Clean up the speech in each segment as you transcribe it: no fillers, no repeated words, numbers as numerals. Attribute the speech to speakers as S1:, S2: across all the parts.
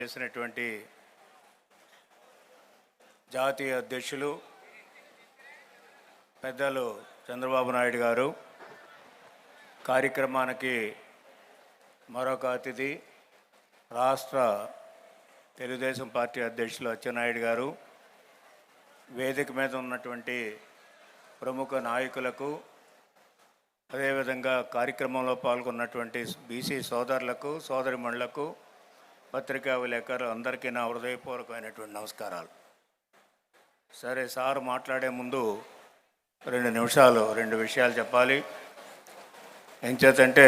S1: చేసినటువంటి జాతీయ అధ్యక్షులు పెద్దలు చంద్రబాబు నాయుడు గారు, కార్యక్రమానికి మరొక అతిథి రాష్ట్ర తెలుగుదేశం పార్టీ అధ్యక్షులు అచ్చెన్నాయుడు గారు, వేదిక మీద ఉన్నటువంటి ప్రముఖ నాయకులకు, అదేవిధంగా కార్యక్రమంలో పాల్గొన్నటువంటి బీసీ సోదరులకు, సోదరిమణులకు, పత్రికా విలేకరులు అందరికీ నా హృదయపూర్వకమైనటువంటి నమస్కారాలు. సరే, సార్ మాట్లాడే ముందు 2 నిమిషాలు 2 విషయాలు చెప్పాలి. ఏం చేతంటే,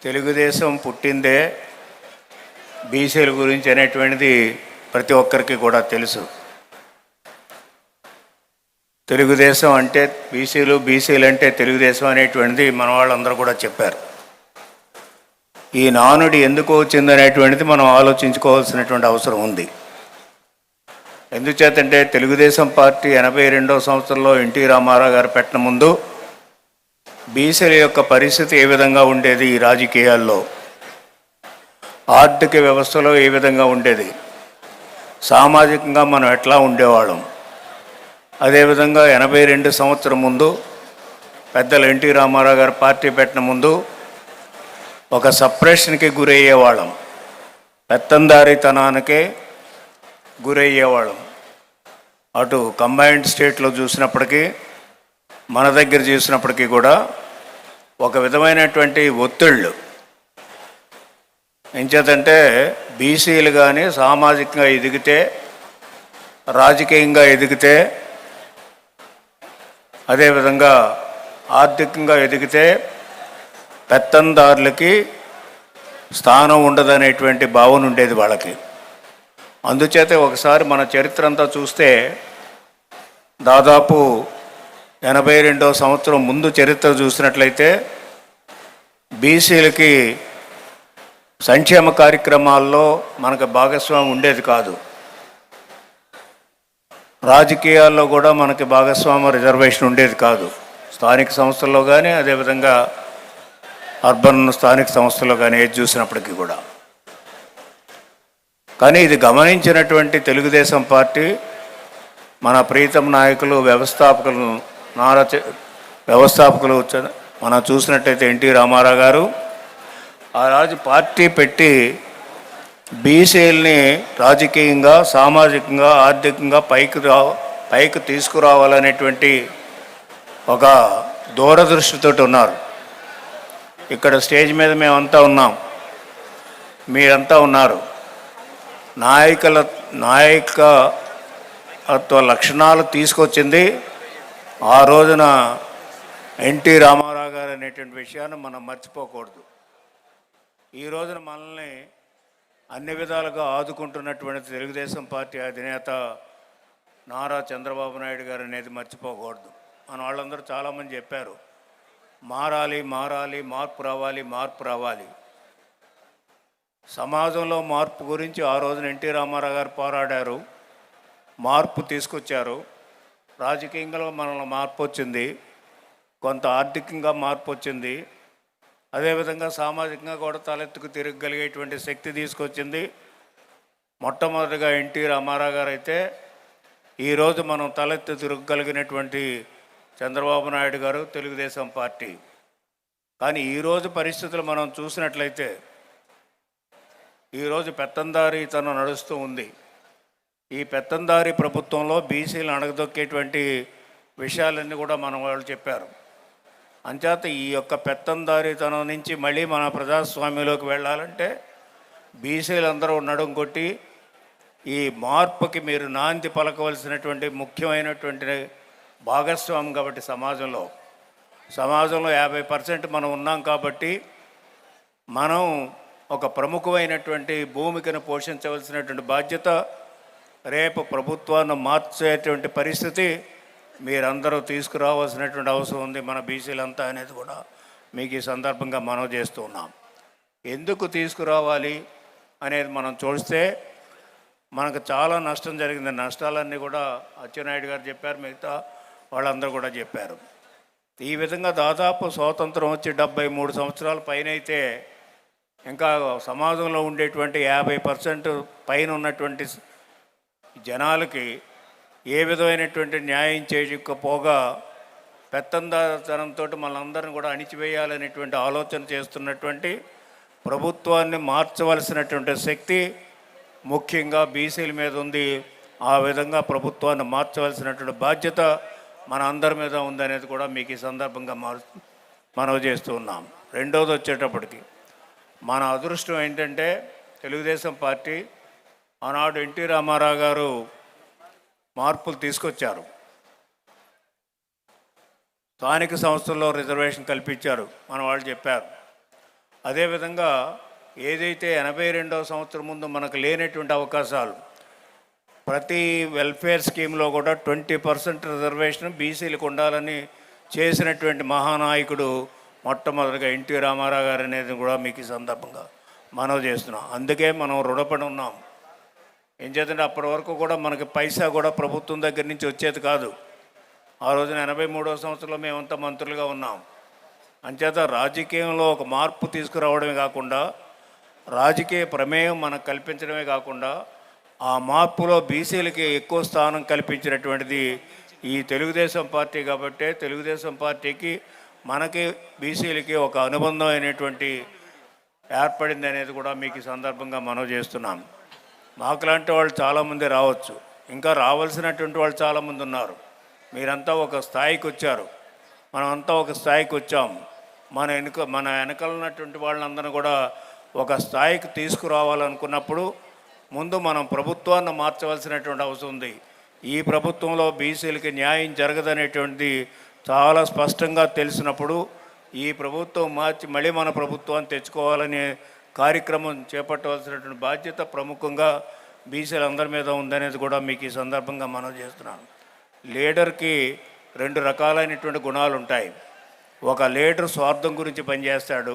S1: తెలుగుదేశం పుట్టిందే బీసీల గురించి అనేటువంటిది ప్రతి ఒక్కరికి కూడా తెలుసు. తెలుగుదేశం అంటే బీసీలు అంటే తెలుగుదేశం అనేటువంటిది మన వాళ్ళందరూ కూడా చెప్పారు. ఈ నానుడి ఎందుకు వచ్చిందనేటువంటిది మనం ఆలోచించుకోవాల్సినటువంటి అవసరం ఉంది. ఎందుచేతంటే తెలుగుదేశం పార్టీ 82వ సంవత్సరంలో ఎన్టీ రామారావు గారు పెట్టిన ముందు బీసీల యొక్క పరిస్థితి ఏ విధంగా ఉండేది, ఈ రాజకీయాల్లో ఆర్థిక వ్యవస్థలో ఏ విధంగా ఉండేది, సామాజికంగా మనం ఎట్లా ఉండేవాళ్ళం, అదేవిధంగా 82 సంవత్సరం ముందు పెద్దలు ఎన్టీ రామారావు గారు పార్టీ పెట్టిన ముందు ఒక సప్రెషన్కి గురయ్యేవాళ్ళం, పెత్తందారితనానికే గురయ్యేవాళ్ళం. అటు కంబైన్డ్ స్టేట్లో చూసినప్పటికీ, మన దగ్గర చూసినప్పటికీ కూడా ఒక విధమైనటువంటి ఒత్తిళ్ళు. ఎంచేతంటే బీసీలు కానీ సామాజికంగా ఎదిగితే, రాజకీయంగా ఎదిగితే, అదేవిధంగా ఆర్థికంగా ఎదిగితే పెత్తందారులకి స్థానం ఉండదనేటువంటి భావన ఉండేది వాళ్ళకి. అందుచేత ఒకసారి మన చరిత్ర అంతా చూస్తే, దాదాపు 82వ సంవత్సరం ముందు చరిత్ర చూసినట్లయితే బీసీలకి సంక్షేమ కార్యక్రమాల్లో మనకు భాగస్వామ్యం ఉండేది కాదు. రాజకీయాల్లో కూడా మనకి భాగస్వామ్య రిజర్వేషన్ ఉండేది కాదు. స్థానిక సంస్థల్లో కానీ, అదేవిధంగా అర్బన్ స్థానిక సంస్థల్లో కానీ ఏది చూసినప్పటికీ కూడా. కానీ ఇది గమనించినటువంటి తెలుగుదేశం పార్టీ, మన ప్రీతం నాయకులు, వ్యవస్థాపకులు మనం చూసినట్టయితే ఎన్టీ రామారావు గారు ఆ రాజు పార్టీ పెట్టి బీసీలని రాజకీయంగా, సామాజికంగా, ఆర్థికంగా పైకి తీసుకురావాలనేటువంటి ఒక దూరదృష్టితో ఉన్నారు. ఇక్కడ స్టేజ్ మీద మేమంతా ఉన్నాం, మీరంతా ఉన్నారు. నాయకత్వ లక్షణాలు తీసుకొచ్చింది ఆ రోజున ఎన్టీ రామారావు గారు అనేటువంటి విషయాన్ని మనం మర్చిపోకూడదు. ఈ రోజున మనల్ని అన్ని విధాలుగా ఆదుకుంటున్నటువంటి తెలుగుదేశం పార్టీ అధినేత నారా చంద్రబాబు నాయుడు గారు అనేది మర్చిపోకూడదు. మన వాళ్ళందరూ చాలామంది చెప్పారు, మారాలి, మార్పు రావాలి. సమాజంలో మార్పు గురించి ఆ రోజున ఎన్టీ రామారావు గారు పోరాడారు, మార్పు తీసుకొచ్చారు. రాజకీయంగా మనలో మార్పు వచ్చింది, కొంత ఆర్థికంగా మార్పు వచ్చింది, అదేవిధంగా సామాజికంగా కూడా తలెత్తుకు తిరగగలిగేటువంటి శక్తి తీసుకొచ్చింది. మొట్టమొదటిగా ఎన్టీ రామారావు గారు అయితే, ఈరోజు మనం తలెత్తి తిరగగలిగినటువంటి చంద్రబాబు నాయుడు గారు, తెలుగుదేశం పార్టీ. కానీ ఈరోజు పరిస్థితులు మనం చూసినట్లయితే, ఈరోజు పెత్తందారీతనం నడుస్తూ ఉంది. ఈ పెత్తందారీ ప్రభుత్వంలో బీసీలు అణగదొక్కేటువంటి విషయాలన్నీ కూడా మన వాళ్ళు చెప్పారు. అంచేత ఈ యొక్క పెత్తందారీతనం నుంచి మళ్ళీ మన ప్రజాస్వామ్యంలోకి వెళ్ళాలంటే బీసీలందరూ నడుం కొట్టి ఈ మార్పుకి మీరు నాంది పలకవలసినటువంటి ముఖ్యమైనటువంటి భాగస్వామ్యం. కాబట్టి సమాజంలో 50% మనం ఉన్నాం. కాబట్టి మనం ఒక ప్రముఖమైనటువంటి భూమికను పోషించవలసినటువంటి బాధ్యత, రేపు ప్రభుత్వాన్ని మార్చేటువంటి పరిస్థితి మీరందరూ తీసుకురావాల్సినటువంటి అవసరం ఉంది, మన బీసీలంతా అనేది కూడా మీకు ఈ సందర్భంగా మనవి చేస్తూ ఉన్నాం. ఎందుకు తీసుకురావాలి అనేది మనం చూస్తే మనకు చాలా నష్టం జరిగింది. నష్టాలన్నీ కూడా అచ్చెన్నాయుడు గారు చెప్పారు, మిగతా వాళ్ళందరూ కూడా చెప్పారు. ఈ విధంగా దాదాపు స్వాతంత్రం వచ్చి 73 సంవత్సరాల పైన అయితే ఇంకా సమాజంలో ఉండేటువంటి 50% పైన ఉన్నటువంటి జనాలకి ఏ విధమైనటువంటి న్యాయం చేయకపోగా పెత్తందారితనంతో మనందరిని కూడా అణిచివేయాలనేటువంటి ఆలోచన చేస్తున్నటువంటి ప్రభుత్వాన్ని మార్చవలసినటువంటి శక్తి ముఖ్యంగా బీసీల మీద ఉంది. ఆ విధంగా ప్రభుత్వాన్ని మార్చవలసినటువంటి బాధ్యత మన అందరి మీద ఉందనేది కూడా మీకు ఈ సందర్భంగా మనవి చేస్తూ ఉన్నాం. రెండోది వచ్చేటప్పటికి మన అదృష్టం ఏంటంటే తెలుగుదేశం పార్టీ ఆనాడు ఎన్టీ రామారావు గారు మార్పులు తీసుకొచ్చారు. స్థానిక సంస్థల్లో రిజర్వేషన్ కల్పించారు, మన వాళ్ళు చెప్పారు. అదేవిధంగా ఏదైతే 82వ సంవత్సరం ముందు మనకు లేనటువంటి అవకాశాలు ప్రతి వెల్ఫేర్ స్కీమ్లో కూడా 20% రిజర్వేషన్ బీసీలకు ఉండాలని చేసినటువంటి మహానాయకుడు మొట్టమొదటిగా ఎన్టీ రామారావు గారు అనేది కూడా మీకు ఈ సందర్భంగా మనవి చేస్తున్నాం. అందుకే మనం రుణపడి ఉన్నాం. ఏం చేద్దంటే అప్పటి వరకు కూడా మనకి పైసా కూడా ప్రభుత్వం దగ్గర నుంచి వచ్చేది కాదు. ఆ రోజున 83వ సంవత్సరంలో మేమంతా మంత్రులుగా ఉన్నాం. అంచేత రాజకీయంలో ఒక మార్పు తీసుకురావడమే కాకుండా రాజకీయ ప్రమేయం మనకు కల్పించడమే కాకుండా ఆ మార్పులో బీసీలకి ఎక్కువ స్థానం కల్పించినటువంటిది ఈ తెలుగుదేశం పార్టీ. కాబట్టి తెలుగుదేశం పార్టీకి మనకి బీసీలకి ఒక అనుబంధం అయినటువంటి ఏర్పడింది అనేది కూడా మీకు ఈ సందర్భంగా మనవి చేస్తున్నాం. మాకు లాంటి వాళ్ళు చాలామంది రావచ్చు, ఇంకా రావాల్సినటువంటి వాళ్ళు చాలామంది ఉన్నారు. మీరంతా ఒక స్థాయికి వచ్చారు, మనమంతా ఒక స్థాయికి వచ్చాం. మన వెనకాల ఉన్నటువంటి వాళ్ళందరూ కూడా ఒక స్థాయికి తీసుకురావాలనుకున్నప్పుడు ముందు మనం ప్రభుత్వాన్ని మార్చవలసినటువంటి అవసరం ఉంది. ఈ ప్రభుత్వంలో బీసీలకి న్యాయం జరగదనేటువంటిది చాలా స్పష్టంగా తెలిసినప్పుడు ఈ ప్రభుత్వం మార్చి మళ్ళీ మన ప్రభుత్వాన్ని తెచ్చుకోవాలనే కార్యక్రమం చేపట్టవలసినటువంటి బాధ్యత ప్రముఖంగా బీసీలందరి మీద ఉందనేది కూడా మీకు ఈ సందర్భంగా మనం చేస్తున్నాను. లీడర్కి 2 రకాలైనటువంటి గుణాలు ఉంటాయి. ఒక లీడర్ స్వార్థం గురించి పనిచేస్తాడు,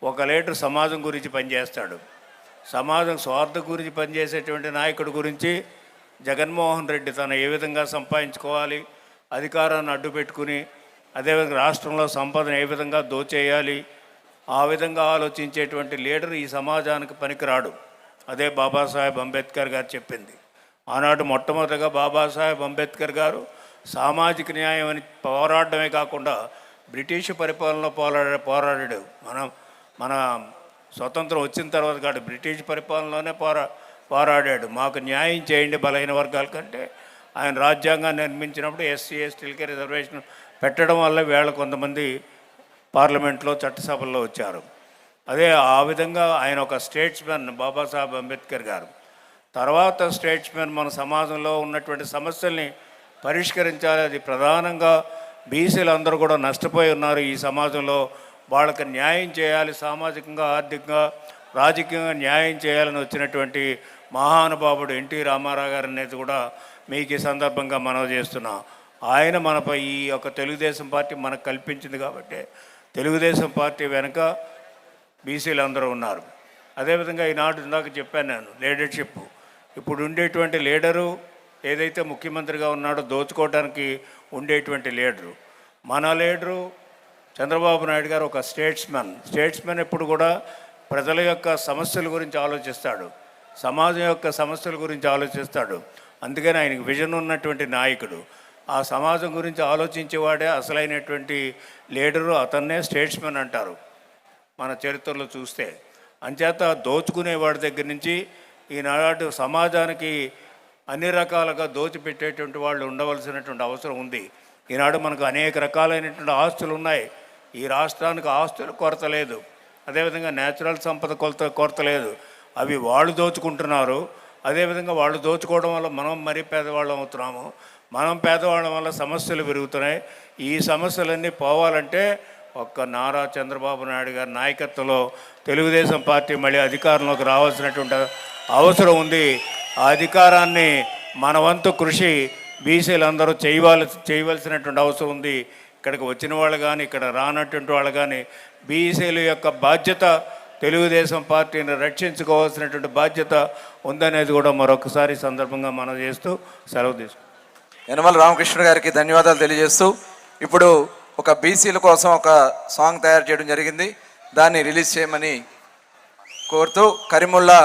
S1: ఒక లీడర్ సమాజం గురించి పనిచేస్తాడు. సమాజం స్వార్థం గురించి పనిచేసేటువంటి నాయకుడి గురించి జగన్మోహన్ రెడ్డి తను ఏ విధంగా సంపాదించుకోవాలి, అధికారాన్ని అడ్డు పెట్టుకుని అదేవిధంగా రాష్ట్రంలో సంపదను ఏ విధంగా దోచేయాలి, ఆ విధంగా ఆలోచించేటువంటి లీడర్ ఈ సమాజానికి పనికిరాడు. అదే బాబాసాహెబ్ అంబేద్కర్ గారు చెప్పింది. ఆనాడు మొట్టమొదటిగా బాబాసాహెబ్ అంబేద్కర్ గారు సామాజిక న్యాయం అని పోరాడమే కాకుండా బ్రిటిష్ పరిపాలనలో పోరాడాడు. మన స్వతంత్రం వచ్చిన తర్వాత కాదు, బ్రిటిష్ పరిపాలనలోనే పోరాడాడు. మాకు న్యాయం చేయండి బలహీన వర్గాల కంటే. ఆయన రాజ్యాంగాన్ని నిర్మించినప్పుడు ఎస్సీ ఎస్టీలకి రిజర్వేషన్ పెట్టడం వల్ల వేళ కొంతమంది పార్లమెంట్లో చట్టసభల్లో వచ్చారు. అదే ఆ విధంగా ఆయన ఒక స్టేట్స్మెన్ బాబాసాహెబ్ అంబేద్కర్ గారు. తర్వాత స్టేట్స్మెన్ మన సమాజంలో ఉన్నటువంటి సమస్యల్ని పరిష్కరించాలి. అది ప్రధానంగా బీసీలు అందరూ కూడా నష్టపోయి ఉన్నారు ఈ సమాజంలో. వాళ్ళకి న్యాయం చేయాలి, సామాజికంగా ఆర్థికంగా రాజకీయంగా న్యాయం చేయాలని వచ్చినటువంటి మహానుభావుడు ఎన్టీ రామారావు గారు అనేది కూడా మీకు ఈ సందర్భంగా మనవి చేస్తున్నాం. ఆయన మనపై ఈ యొక్క తెలుగుదేశం పార్టీ మనకు కల్పించింది కాబట్టి తెలుగుదేశం పార్టీ వెనుక బీసీలు అందరూ ఉన్నారు. అదేవిధంగా ఈనాడు ఇందాక చెప్పాను నేను లీడర్షిప్. ఇప్పుడు ఉండేటువంటి లీడరు ఏదైతే ముఖ్యమంత్రిగా ఉన్నాడో దోచుకోవడానికి ఉండేటువంటి లీడరు. మన లీడరు చంద్రబాబు నాయుడు గారు ఒక స్టేట్స్మెన్ ఎప్పుడు కూడా ప్రజల యొక్క సమస్యల గురించి ఆలోచిస్తాడు, సమాజం యొక్క సమస్యల గురించి ఆలోచిస్తాడు. అందుకని ఆయనకు విజన్ ఉన్నటువంటి నాయకుడు. ఆ సమాజం గురించి ఆలోచించేవాడే అసలైనటువంటి లీడరు, అతన్నే స్టేట్స్మెన్ అంటారు మన చరిత్రలో చూస్తే. అంచేత దోచుకునేవాడి దగ్గర నుంచి ఈనాడు సమాజానికి అన్ని రకాలుగా దోచిపెట్టేటువంటి వాళ్ళు ఉండవలసినటువంటి అవసరం ఉంది. ఈనాడు మనకు అనేక రకాలైనటువంటి ఆస్తులు ఉన్నాయి. ఈ రాష్ట్రానికి ఆస్తులు కొరత లేదు, అదేవిధంగా న్యాచురల్ సంపద కొరత లేదు. అవి వాళ్ళు దోచుకుంటున్నారు. అదేవిధంగా వాళ్ళు దోచుకోవడం వల్ల మనం మరీ పేదవాళ్ళం అవుతున్నాము. మనం పేదవాళ్ళం వల్ల సమస్యలు పెరుగుతున్నాయి. ఈ సమస్యలన్నీ పోవాలంటే ఒక్క నారా చంద్రబాబు నాయుడు గారి నాయకత్వంలో తెలుగుదేశం పార్టీ మళ్ళీ అధికారంలోకి రావాల్సినటువంటి అవసరం ఉంది. ఆ అధికారాన్ని మన వంతు కృషి బీసీలందరూ చేయవలసినటువంటి అవసరం ఉంది. ఇక్కడికి వచ్చిన వాళ్ళు కానీ ఇక్కడ రానటువంటి వాళ్ళు కానీ బీసీల యొక్క బాధ్యత, తెలుగుదేశం పార్టీని రక్షించుకోవాల్సినటువంటి బాధ్యత ఉందనేది కూడా మరొకసారి సందర్భంగా మనం చేస్తూ సెలవు తీసుకుంటాం.
S2: యనమల రామకృష్ణ గారికి ధన్యవాదాలు తెలియజేస్తూ ఇప్పుడు ఒక బీసీల కోసం ఒక సాంగ్ తయారు చేయడం జరిగింది. దాన్ని రిలీజ్ చేయమని కోరుతూ కరీముల్లా